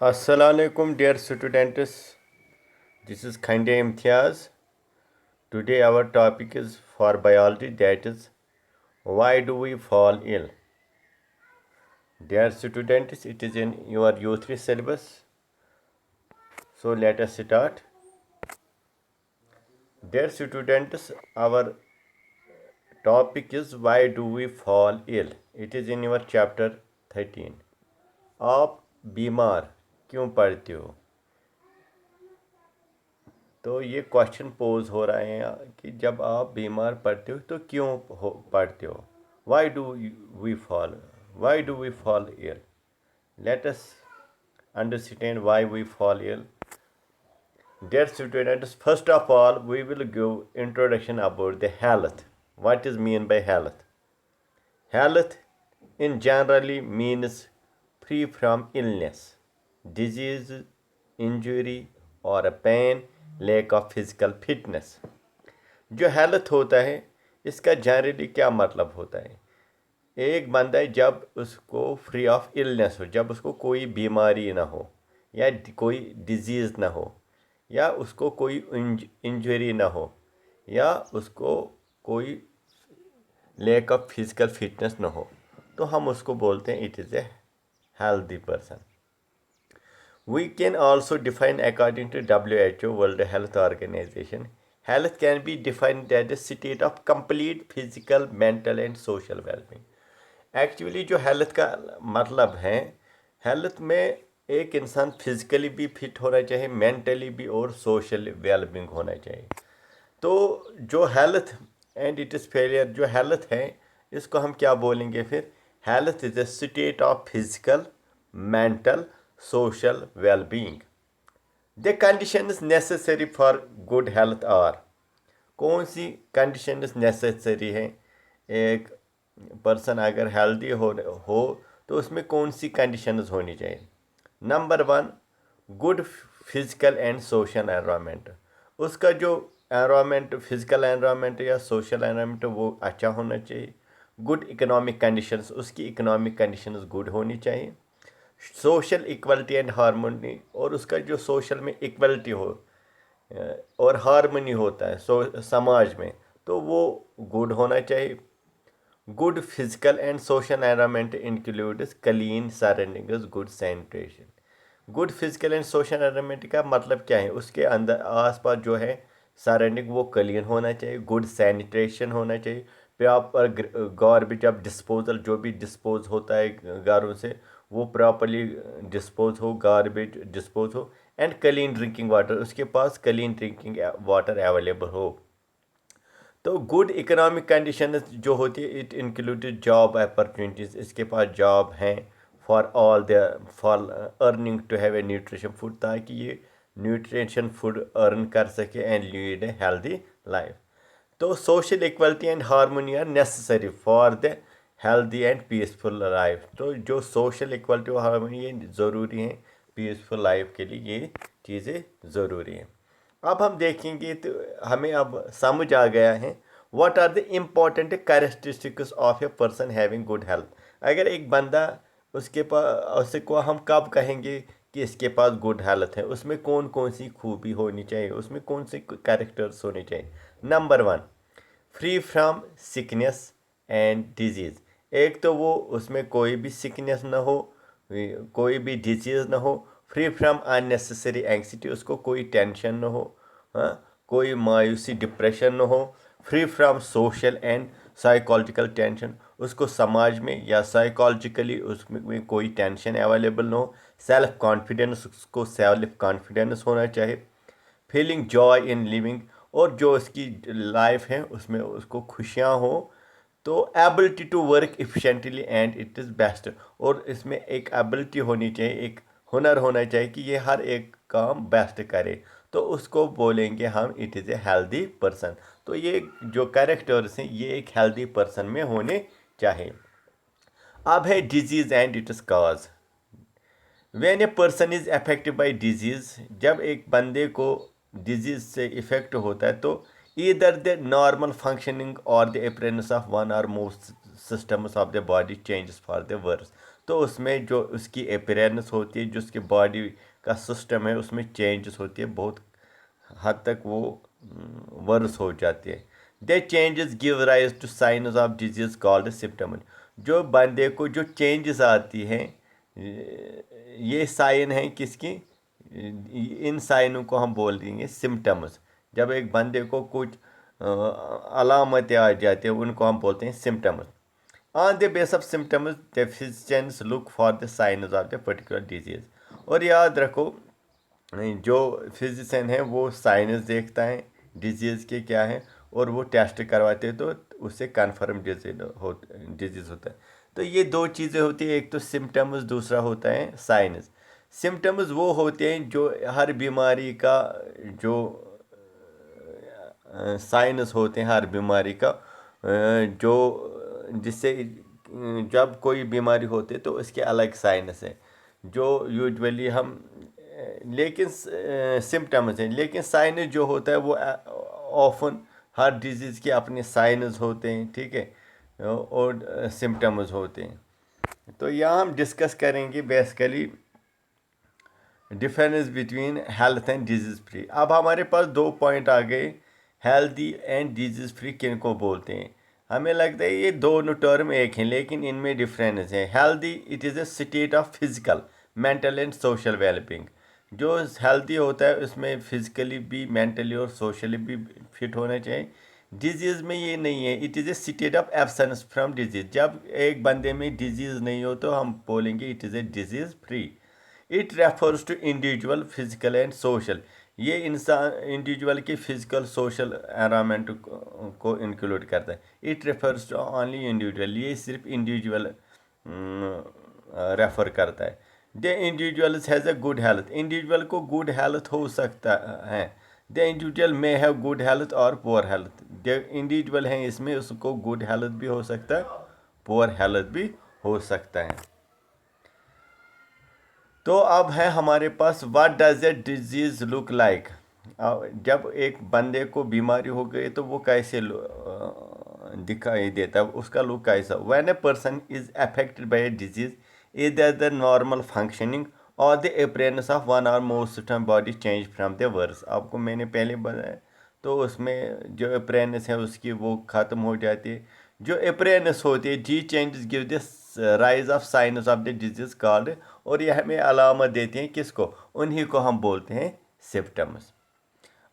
Assalamualaikum dear students. This is Khande Imtiaz. Today our topic is for biology, that is why do we fall ill? Dear students, it is in your U3 syllabus. So let us start. Dear students, our topic is why do we fall ill? It is in your chapter 13. आप बीमार क्यों पड़ते हो? तो ये question pose हो रहे हैं कि जब आप बीमार पड़ते हो तो क्यों पड़ते हो? Why do we fall ill? Let us understand why we fall ill. Dear students, first of all, we will give introduction about the health. What is mean by health? Health in generally means free from illness, disease, injury or pain, lack of physical fitness. जो health होता है इसका generally क्या मतलब होता है? एक बंदा जब उसको फ्री ऑफ इलनेस हो, जब उसको कोई बीमारी ना हो या कोई डिजीज़ ना हो या उसको कोई इंजरी ना हो या उसको कोई लैक ऑफ फिजिकल फिटनेस ना हो, तो हम उसको बोलते हैं it is A healthy person. We can also define according to WHO, World Health Organization. Health can be defined as a state of complete physical, mental and social well-being. Actually जो health का मतलब है, health में एक इंसान physically भी fit होना चाहिए, मेंटली भी और सोशल वेलबींग होना चाहिए. तो जो health and it is failure, जो हेल्थ है इसको हम क्या बोलेंगे फिर? Health is a state of physical, mental, social wellbeing. The conditions necessary for good health are. कौन सी कंडीशंस नेसेसरी हैं? एक पर्सन अगर हेल्दी हो तो उसमें कौन सी कंडीशंस होनी चाहिए? Number 1, good physical and social environment. उसका जो एनवायरनमेंट, फिजिकल एनवायरनमेंट या सोशल एनवायरनमेंट वो अच्छा होना चाहिए. गुड इकोनॉमिक कंडीशंस, उसकी इकोनॉमिक कंडीशंस गुड होनी चाहिए. सोशल इक्वलिटी एंड हारमोनी, और उसका जो सोशल में इक्वलिटी हो और हारमोनी होता है समाज में, तो वो गुड होना चाहिए. Good physical and social environment includes clean surroundings, good sanitation. Good physical and social environment का मतलब क्या है? उसके अंदर आसपास जो है सराउंडिंग वो क्लीन होना चाहिए, गुड सैनिटेशन होना चाहिए, प्रॉपर गार्बेज ऑफ डिस्पोजल, जो भी डिस्पोज होता है घरों से वो प्रॉपरली डिस्पोज हो, गार्बेज डिस्पोज हो, एंड क्लीन ड्रिंकिंग वाटर, उसके पास क्लीन ड्रिंकिंग वाटर अवेलेबल हो. तो गुड इकोनॉमिक कंडीशन जो होती है, इट इंक्लूडेड जॉब अपॉर्चुनिटीज़, इसके पास जॉब हैं for all the for earning to have a nutrition food, ताकि ये न्यूट्रिशन फूड अर्न कर सके and lead a healthy life. तो social equality and harmony are necessary for the healthy and peaceful life. तो जो social equality और harmony ये ज़रूरी है पीसफुल लाइफ के लिए, ये चीज़ें ज़रूरी हैं. अब हम देखेंगे तो हमें अब समझ आ गया है what are the important characteristics of a person having good health. अगर एक बंदा उसके पास, उसको हम कब कहेंगे कि इसके पास गुड हेल्थ है? उसमें कौन कौन सी खूबी होनी चाहिए, उसमें कौन से कैरेक्टर्स होने चाहिए? Number 1, free from sickness and disease. एक तो वो उसमें कोई भी सिकनेस ना हो, कोई भी डिजीज़ ना हो. फ्री फ्रॉम अननेसेसरी एंग्जाइटी, उसको कोई टेंशन ना हो, हाँ, कोई मायूसी डिप्रेशन ना हो. Free from social and psychological tension, उसको समाज में या साइकोलॉजिकली उसमें कोई टेंशन अवेलेबल ना हो. सेल्फ कॉन्फिडेंस, उसको सेल्फ कॉन्फिडेंस होना चाहिए. फीलिंग जॉय इन लिविंग, और जो उसकी लाइफ है उसमें उसको खुशियाँ हो. तो ability to work efficiently and it is best, और इसमें एक एबिलिटी होनी चाहिए, एक हुनर होना चाहिए कि ये हर एक काम बेस्ट करे, तो उसको बोलेंगे हम it is A healthy person. तो ये जो कैरेक्टर्स हैं ये एक हेल्दी पर्सन में होने चाहिए. अब है disease and it is cause. When a person is affected bye disease, जब एक बंदे को डिजीज़ से इफेक्ट होता है तो either the normal functioning or the appearance of one or more systems of the body changes for the worse. तो उसमें जो उसकी अपीयरेंस होती है, जो उसकी बॉडी का सिस्टम है, उसमें चेंजेस होती है, बहुत हद तक वो वर्स हो जाती है। They changes give rise to signs of disease called symptom. जो बंदे को जो चेंजेस आती हैं, ये साइन है किसकी, इन साइनों को हम बोल देंगे सिम्टम्स। जब एक बंदे को कुछ अलामतें आ जाती हैं, उनको हम बोलते हैं symptoms. On the base of symptoms the physicians look for the science of the particular disease. और याद रखो, जो फिजिशियन है वो साइंस देखता है डिजीज़ के क्या है, और वो टेस्ट करवाते हैं, तो उससे कन्फर्म डिजीज़ होता है। तो ये दो चीज़ें होती हैं, एक तो सिम्टम्स, दूसरा होता है साइंस। सिम्टम्स वो होते हैं जो हर बीमारी का जो साइंस होते हैं, हर बीमारी का जो जिससे जब कोई बीमारी होती है तो उसके अलग साइंस है जो यूजुअली हम लेकिन सिम्टम्स हैं। लेकिन साइंस जो होता है वो ऑफन हर डिजीज़ के अपने साइंस होते हैं, ठीक है, और सिम्टम्स होते हैं। तो यहाँ हम डिस्कस करेंगे basically difference between health and disease free. अब हमारे पास दो पॉइंट आ गए, हेल्दी एंड डिजीज़ फ्री किन को बोलते हैं। हमें लगता है ये दोनों टर्म एक हैं, लेकिन इनमें डिफरेंस है। Healthy it is A state of physical, mental and social wellbeing. जो हेल्दी होता है उसमें फिजिकली भी, मेंटली और सोशली भी फिट होना चाहिए। डिजीज़ में ये नहीं है, it is A state of absence from disease. जब एक बंदे में डिजीज़ नहीं हो तो हम बोलेंगे it is a disease free. It refers to individual physical and social. ये इंसान इंडिविजुअल की फिजिकल सोशल एनवायरनमेंट को इंक्लूड करता है। It refers to only individual, ये सिर्फ इंडिविजुअल रेफर करता है। The individuals has a good health, individual को गुड हेल्थ हो सकता है। The individual may have good health और पुअर हेल्थ। द इंडिविजुअल हैं इसमें, उसको गुड हेल्थ भी हो सकता है, पुअर हेल्थ भी हो सकता है। तो अब है हमारे पास what does a disease look like. जब एक बंदे को बीमारी हो गई तो वो कैसे दिखाई देता है, उसका लुक कैसा। When a person is affected by a disease either the normal functioning or the appearance of one or more system body change from the worse. आपको मैंने पहले बताया, तो उसमें जो अपीयरेंस है उसकी वो ख़त्म हो जाती है। जो अपीयरेंस होती है, these changes give this rise of signs of the disease called, और ये हमें अलामत देते हैं किसको, उन्हीं को हम बोलते हैं symptoms.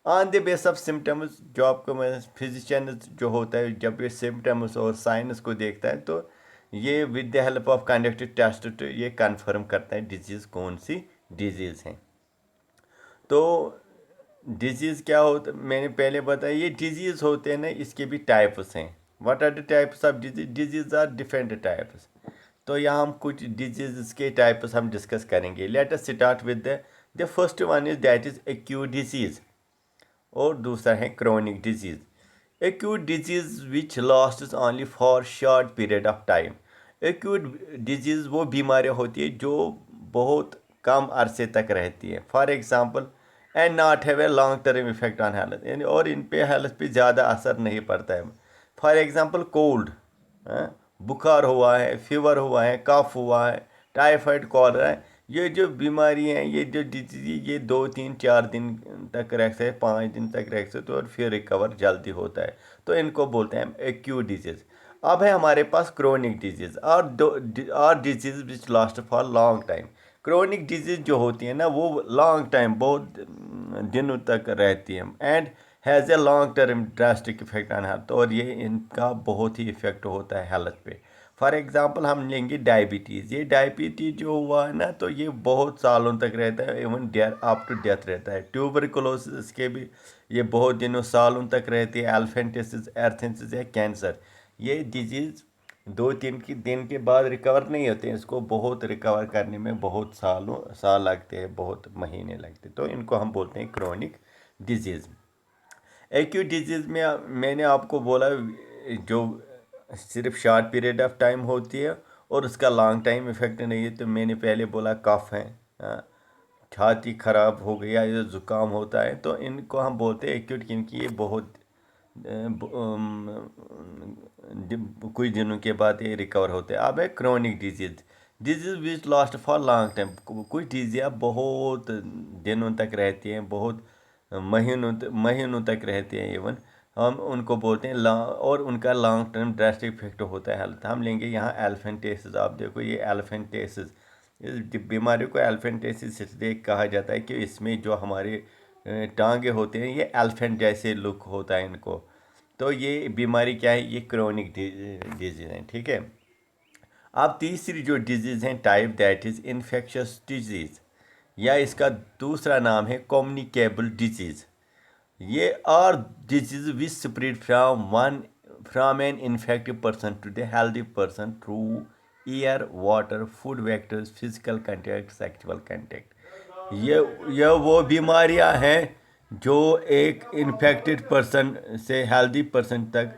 On the base of symptoms, जो आपको मैं फिजिशियन जो होता है, जब ये सिम्टम्स और साइंस को देखता है तो ये with the help of conducted test तो ये कंफर्म करता है डिजीज़ कौन सी डिजीज़ है। तो डिजीज़ क्या होता, मैंने पहले बताया ये डिजीज़ होते हैं ना, इसके भी टाइप्स हैं। What are the types of disease, disease are different types. तो यहाँ हम कुछ डिजीज़ के टाइप्स हम डिस्कस करेंगे। Let us start with the first one is that is acute disease, और दूसरा है chronic disease. Acute disease which lasts only for short period of time. Acute disease वो बीमारियाँ होती है जो बहुत कम अरसे तक रहती है। For example and not have a long term effect on health, यानी और इन पे हेल्थ पे ज़्यादा असर नहीं पड़ता है। फॉर एग्जांपल कोल्ड, बुखार हुआ है, फीवर हुआ है, कफ हुआ है, टाइफाइड, कॉलरा है, ये जो बीमारी हैं, ये जो डिजीज, ये 2 3 4 दिन तक रह सकते, 5 दिन तक रह सकते, और फिर रिकवर जल्दी होता है। तो इनको बोलते हैं एक्यूट डिजीज़। अब है हमारे पास क्रोनिक डिजीज़ और disease which last for long time. Chronic disease जो होती है ना, वो लॉन्ग टाइम, बहुत दिनों तक रहती है, and has a long term drastic effect on health, और ये इनका बहुत ही इफेक्ट होता है हेल्थ पे। फॉर एग्जांपल हम लेंगे डायबिटीज़। ये डायबिटीज़ जो हुआ है ना, तो ये बहुत सालों तक रहता है, इवन अप टू डेथ रहता है। ट्यूबरकुलोसिस के भी ये बहुत दिनों सालों तक रहती है। एल्फेंटिसिस, एर्थेंसिस या कैंसर, ये डिजीज़ 2 3 दिन के बाद रिकवर नहीं होते हैं, इसको बहुत रिकवर करने में बहुत साल लगते हैं, बहुत महीने लगते हैं। तो इनको हम बोलते हैं क्रोनिक डिजीज़। एक्यूट डिजीज़ में मैंने आपको बोला जो सिर्फ शॉर्ट पीरियड ऑफ टाइम होती है और उसका लॉन्ग टाइम इफेक्ट नहीं है। तो मैंने पहले बोला कफ है, छाती खराब हो गया या ज़ुकाम होता है, तो इनको हम बोलते हैं एक्यूट, क्योंकि ये बहुत कुछ दिनों के बाद ये रिकवर होते हैं। अब है chronic disease, disease which last for long time, कुछ डिजीज़ बहुत दिनों तक रहती हैं, बहुत महीनों तक रहती हैं इवन, हम उनको बोलते हैं और उनका लॉन्ग टर्म ड्रास्टिक इफेक्ट होता है हेल्थ। हम लेंगे यहाँ एलिफेंटेसिस। आप देखो ये एलिफेंटेसिस, इस बीमारी को एलिफेंटेसिस इसलिए कहा जाता है कि इसमें जो हमारे टांगे होते हैं ये एलिफेंट जैसे लुक होता है इनको। तो ये बीमारी क्या है, ये क्रोनिक डिजीज है, ठीक है। अब तीसरी जो डिजीज़ है type, that is infectious disease, या इसका दूसरा नाम है कम्युनिकेबल डिजीज़। ये are disease which spread from an infective person to the healthy person through air, water, food vectors, physical contact, sexual contact. ये वो बीमारियां हैं जो एक इन्फेक्टेड पर्सन से हेल्दी पर्सन तक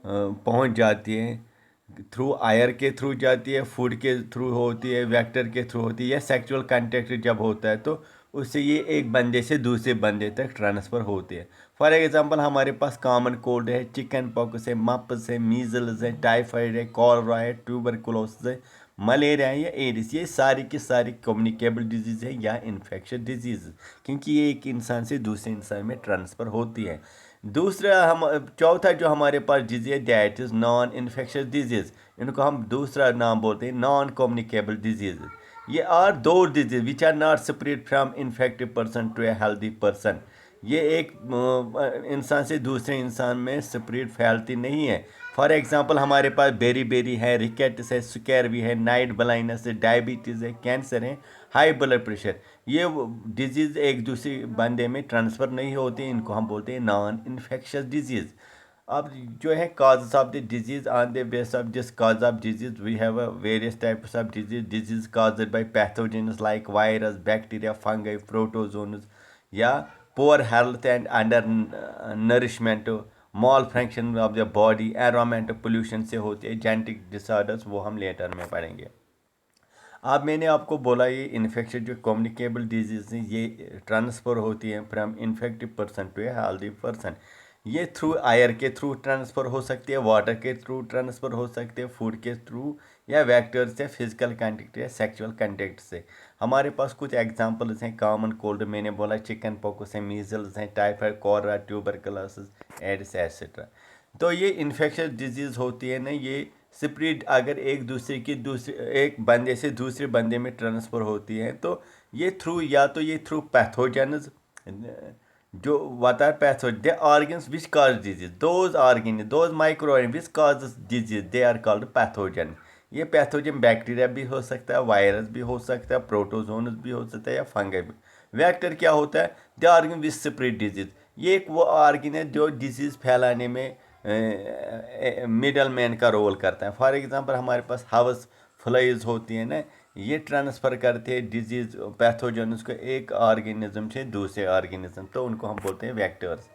पहुंच जाती हैं, थ्रू आयर के थ्रू जाती है, फूड के थ्रू होती है, वेक्टर के थ्रू होती है, या सेक्सुअल कांटेक्ट जब होता है तो उससे ये एक बंदे से दूसरे बंदे तक ट्रांसफ़र होती है। फॉर एग्जांपल हमारे पास कॉमन कोल्ड है, चिकन पॉक्स है, मप्स है, मीजल्स है, टाइफाइड है, कॉलरा है, ट्यूबरकुलोसिस है, मलेरिया है या एडिस, ये सारी की सारी कम्युनिकेबल डिजीज़ है या इन्फेक्शस डिजीज़, क्योंकि ये एक इंसान से दूसरे इंसान में ट्रांसफ़र होती है। दूसरा हम चौथा जो हमारे पास डिजीज है that is non infectious disease, इनको हम दूसरा नाम बोलते हैं नॉन कम्युनिकेबल डिजीज़। ये आर दो disease which are not spread from infective person to a healthy person. ये एक इंसान से दूसरे इंसान में स्प्रेड फैलती नहीं है। फॉर एग्जांपल हमारे पास बेरी बेरी है, रिकेट्स है, स्कैरवी है, नाइट ब्लाइंडनेस है, डायबिटीज़ है, कैंसर है, हाई ब्लड प्रेशर। ये डिजीज़ एक दूसरे बंदे में ट्रांसफ़र नहीं होती, इनको हम बोलते हैं नॉन इन्फेक्शस डिजीज़। अब जो है causes of the disease, on the basis of this cause of disease we have various types of disease caused by pathogens like virus, bacteria, fungi, protozoans, या poor health and undernourishment, malfunction of the body, environment pollution से होती है, genetic disorders वो हम letter में पढ़ेंगे। अब मैंने आपको बोला ये इन्फेक्शन जो कम्युनिकेबल डिजीज़ हैं ये ट्रांसफ़र होती है from infective person to a healthy person. ये थ्रू आयर के थ्रू ट्रांसफ़र हो सकती है, वाटर के थ्रू ट्रांसफ़र हो सकती है, फूड के थ्रू, या वेक्टर से, फिजिकल कांटेक्ट या सेक्सुअल कांटेक्ट से। हमारे पास कुछ एग्जांपल्स हैं कॉमन कोल्ड, मैंने बोला चिकन पॉक्स है, मीजल्स हैं, typhoid, cholera, tuberculosis, AIDS etcetera. तो ये इन्फेक्शस डिजीज़ होती है ना, ये स्प्रेड अगर एक दूसरे की दूसरे एक बंदे से दूसरे बंदे में ट्रांसफ़र होती है तो ये थ्रू, या तो ये थ्रू पैथोजेन्स, जो what are pathos the organs which cause disease, those micro which cause disease they are called pathogen. ये पैथोजन बैक्टीरिया भी हो सकता है, वायरस भी हो सकता है, प्रोटोजोनस भी हो सकता है, या फंगई भी। वेक्टर क्या होता है, the organ which spread disease, ये एक वो ऑर्गन है जो डिजीज़ फैलाने में मिडल मैन का रोल करता है। फॉर एग्जांपल हमारे पास हाउस फ्लाइज होती हैं ना, ये ट्रांसफ़र करते हैं डिजीज़ पैथोजन्स को एक ऑर्गेनिज्म से दूसरे ऑर्गेनिज्म, तो उनको हम बोलते हैं वेक्टर्स।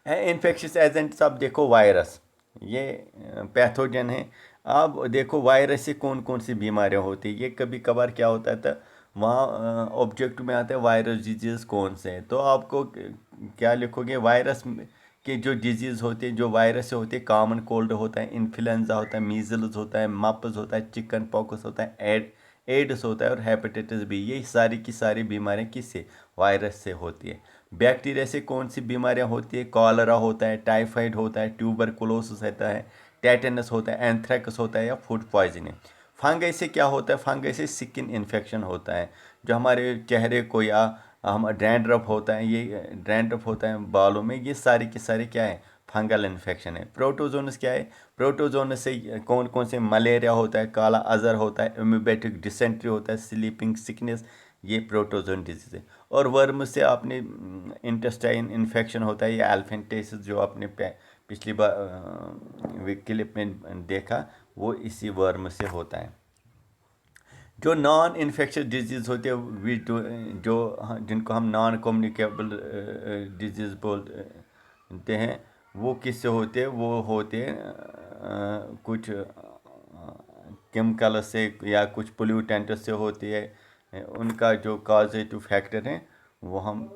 इन्फेक्शियस एजेंट्स, अब देखो वायरस, ये पैथोजन है। अब देखो वायरस से कौन कौन सी बीमारियां होती है, ये कभी कभार क्या होता है तो वहाँ ऑब्जेक्ट में आता है वायरस डिजीज़ कौन से हैं, तो आपको क्या लिखोगे, वायरस के जो डिजीज़ होते हैं जो वायरस से होते हैं, कॉमन कोल्ड होता है, इन्फ्लुएंजा होता है, मीजल्स होता है, मप्स होता है, चिकन पॉक्स होता है, एड्स होता है, और हेपेटाइटिस बी। ये सारी की सारी बीमारियाँ किससे, वायरस से होती है। बैक्टीरिया से कौन सी बीमारियाँ होती है, कॉलरा होता है, टाइफाइड होता है, ट्यूबरकुलोसिस होता है, टेटनस होता है, एंथ्रेक्स होता है, या फूड पॉइजनिंग। फंगई से क्या होता है, फंगई से स्किन इन्फेक्शन होता है, जो हमारे चेहरे को, या हम डैंड्रफ होता है, ये डैंड्रफ होता है बालों में, ये सारी की सारी क्या है, फंगल इन्फेक्शन है। प्रोटोजोनस क्या है, प्रोटोजोनस से कौन कौन से, मलेरिया होता है, काला अजहर होता है, एम्यूबेटिक डिसेंट्री होता है, स्लीपिंग सिकनेस, ये प्रोटोजोन डिजीज है। और वर्म से आपने इंटेस्टाइन इन्फेक्शन होता है, या एल्फेंटेसिस जो आपने पिछली बार क्लिप में देखा, वो इसी वर्म से होता है। जो नॉन इन्फेक्शस डिजीज़ होते हैं जो जिनको हम नॉन कम्युनिकेबल डिजीज़ बोलते हैं, वो किससे होते हैं, वो होते हैं कुछ केमिकल से या कुछ पोल्यूटेंट से होती है। उनका जो कॉजेटिव फैक्टर हैं वो हम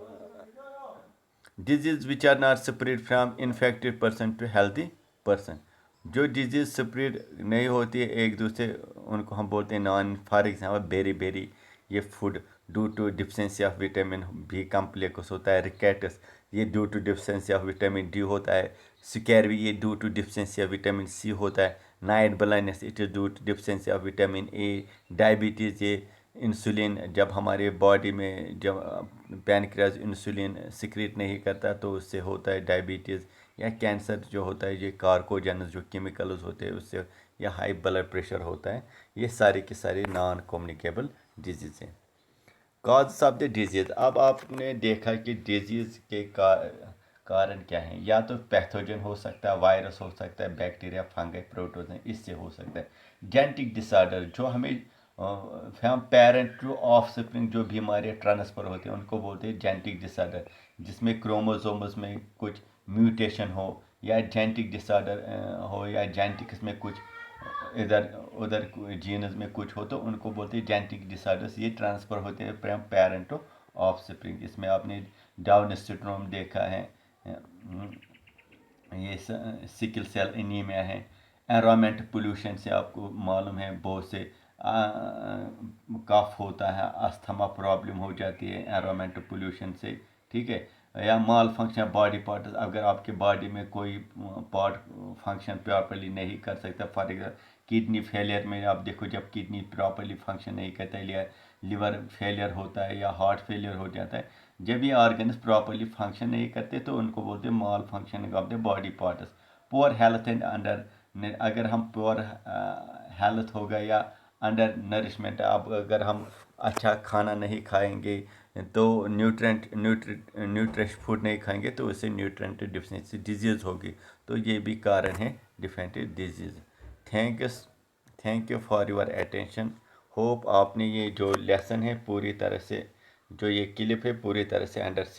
disease which are not spread from infected person to healthy person. जो डिजीज़ स्प्रेड नहीं होती है एक दूसरे, उनको हम बोलते हैं non. For example beri beri, ये food due to deficiency of vitamin B complex होता है। रिकेट्स, ये due to deficiency of vitamin D होता है। स्कैरवी, ये due to deficiency of vitamin C होता है। Night blindness, it is due to deficiency of vitamin A. Diabetes, ये insulin जब हमारे बॉडी में जब पैनक्रियाज इंसुलिन सिक्रीट नहीं करता तो उससे होता है डायबिटीज़। या कैंसर जो होता है, ये कार्कोजेनस जो केमिकल्स होते हैं उससे, या हाई ब्लड प्रेशर होता है। ये सारे के सारे नॉन कम्युनिकेबल डिजीज़ हैं। कॉज ऑफ द डिजीज़, अब आपने देखा कि डिजीज़ के कारण क्या हैं। या तो पैथोजन हो सकता है, वायरस हो सकता है, बैक्टीरिया, फंगस, प्रोटोजन, इससे हो सकता है। जेनेटिक डिसऑर्डर, जो हमें हम पेरेंट टू ऑफ स्प्रिंग जो बीमारियाँ ट्रांसफ़र होती हैं उनको बोलते हैं जेनेटिक डिसऑर्डर, जिसमें क्रोमोसोम्स में कुछ म्यूटेशन हो, या जेनेटिक डिसऑर्डर हो, या जेनेटिक्स में कुछ इधर उधर जीन्स में कुछ हो तो उनको बोलते हैं जेनेटिक डिसऑर्डर्स। ये ट्रांसफ़र होते हैं from parent two of spring. इसमें आपने डाउन सिंड्रोम देखा है, ये सिकल सेल एनीमिया है। एनवायरमेंट पोल्यूशन से आपको मालूम है बहुत से कफ होता है, अस्थमा प्रॉब्लम हो जाती है एनवायरमेंट पोल्यूशन से, ठीक है। या माल फंक्शन बॉडी पार्ट, अगर आपके बॉडी में कोई पार्ट फंक्शन प्रॉपरली नहीं कर सकता, फॉर एग्जाम्पल किडनी फेलियर में आप देखो, जब किडनी प्रॉपरली फंक्शन नहीं करता है, या लिवर फेलियर होता है, या हार्ट फेलियर हो जाता है, जब ये ऑर्गन्स प्रॉपरली फंक्शन नहीं करते तो उनको बोलते हैं malfunctioning of the body parts. Poor health and under, अगर हम पुअर हेल्थ होगा या अंडर नरिशमेंट, अब अगर हम अच्छा खाना नहीं खाएंगे तो न्यूट्रिश फूड नहीं खाएंगे तो उससे न्यूट्रेंट डिफिशिएंसी डिजीज़ होगी। तो ये भी कारण है different disease. Thanks thank you for your attention. Hope आपने ये जो लेसन है पूरी तरह से, जो ये क्लिप है पूरी तरह से अंडरस्टैंड